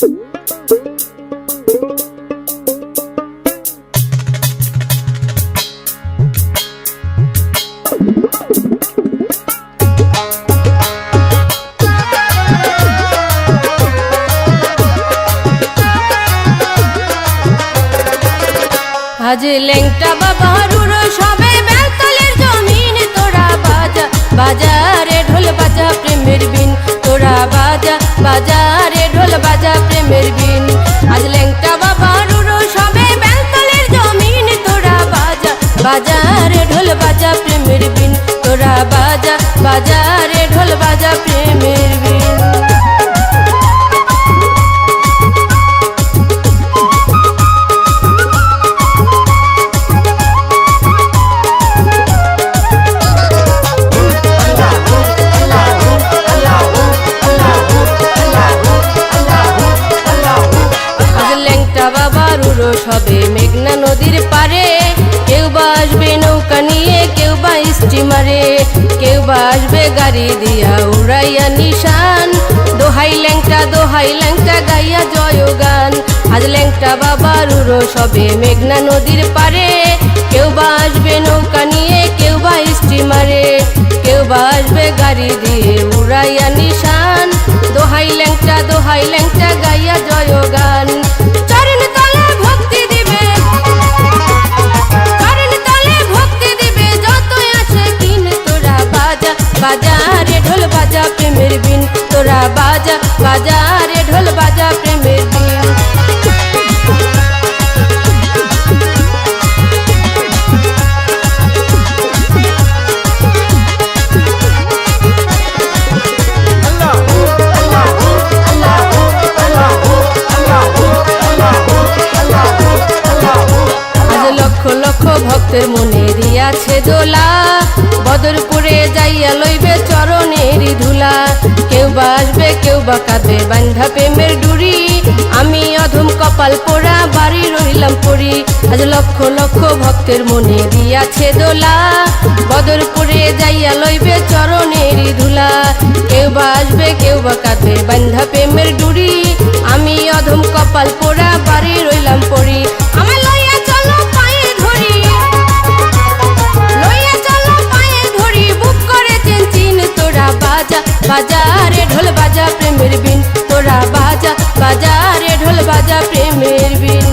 আজ ল্যাংটা বাবারুর সবে বেলতলের জমিন তোরা বাজা বাজারে ঢোল বাজা প্রেমের বিন তোরা বাজা বাজারে ঢোল বাজা প্রেমের বিন আজ ল্যাংটা বাবারুর সবে বেলতলের জমিন তোরা বাজা বাজারে ঢোল বাজা প্রেমের বিন তোরা বাজা বাজারে ঢোল বাজা প্রেমের বিন সবে মেঘনা নদীর পারে কেউ বা আসবে নৌকা নিয়ে কেউ বা স্টিমারে কেউ বা আসবে গাড়ি দিয়া উড়াইয়া নিশান দোহাই ল্যাংটা গাইয়া জয়গান আজ ল্যাংটা বাবার উড়ো সবে মেঘনা নদীর পারে কেউ বা আসবে নৌকা নিয়ে কেউ বা স্টিমারে কেউ বা আসবে গাড়ি দিয়ে উড়াইয়া নিশান দোহাই ল্যাংটা গাইয়া জয়গান বাজারে ঢোল বাজা প্রেমের বিন তোরা বাজা বাজারে ঢোল বাজা প্রেমের বিন আজ লক্ষ লক্ষ ভক্তের মনে দিয়াছে দোলা বদরপুরে যাইয়া লইবে চরণেরই ধুলা কেউ বা আসবে কেউ বা কাঁদবে বান্ধা প্রেমের ডুরি আমি অধম কপাল পোড়া বাড়ি রইলাম পড়ি আজ লক্ষ লক্ষ ভক্তের মনে দিয়াছে দোলা বদরপুরে যাইয়া লইবে চরণেরই ধুলা কেউ বা আসবে কেউ বা কাঁদবে বান্ধা প্রেমের ডুরি আমি অধম কপাল পোড়া বাড়ি রইলাম পড়ি আমার লইয়া চলো পায়ে ধরি বাজারে ঢোল বাজা প্রেমের বিন তোরা বাজা বাজারে ঢোল বাজা প্রেমের বিন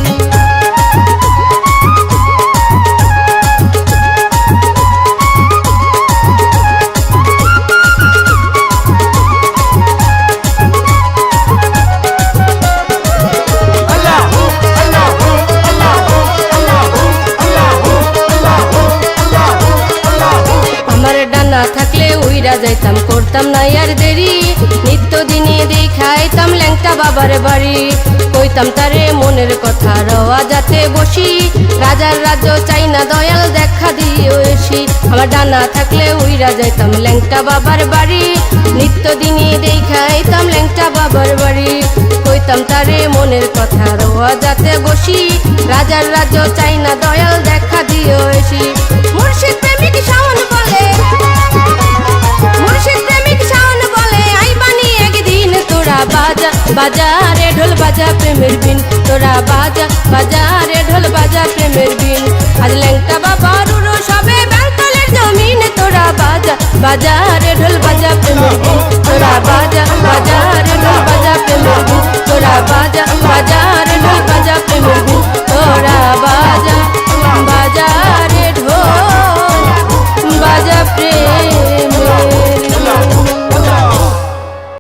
আমার ডানা থাকলে উইরা যাইতাম করতাম না আর দেরি নিত্য দিনে দেখাইতাম ল্যাংটা বাবার বাড়ি কইতাম তারে মনের কথা রওয়া যাতে বসি রাজার রাজ্য চাই না দয়াল দেখা দিও এসি আমার ডানা থাকলে উইরা যাইতাম ল্যাংটা বাবার বাড়ি নিত্য দিনে দেখাইতাম ল্যাংটা বাবার বাড়ি কইতাম তারে মনের কথা রওয়া যাতে বসি রাজার রাজ্য চাই না দয়াল দেখা দিও এসি মুর্শিদ প্রেমিক শাওন বলে বাজা বাজারে ঢোল বাজা প্রেমের বিন তোরা বাজা বাজারে ঢোল বাজা প্রেমের বিন আজ ল্যাংটা বাবার উড়ো সবে বেলতলের জমিন তোরা বাজা বাজারে ঢোল বাজা প্রেমের বিন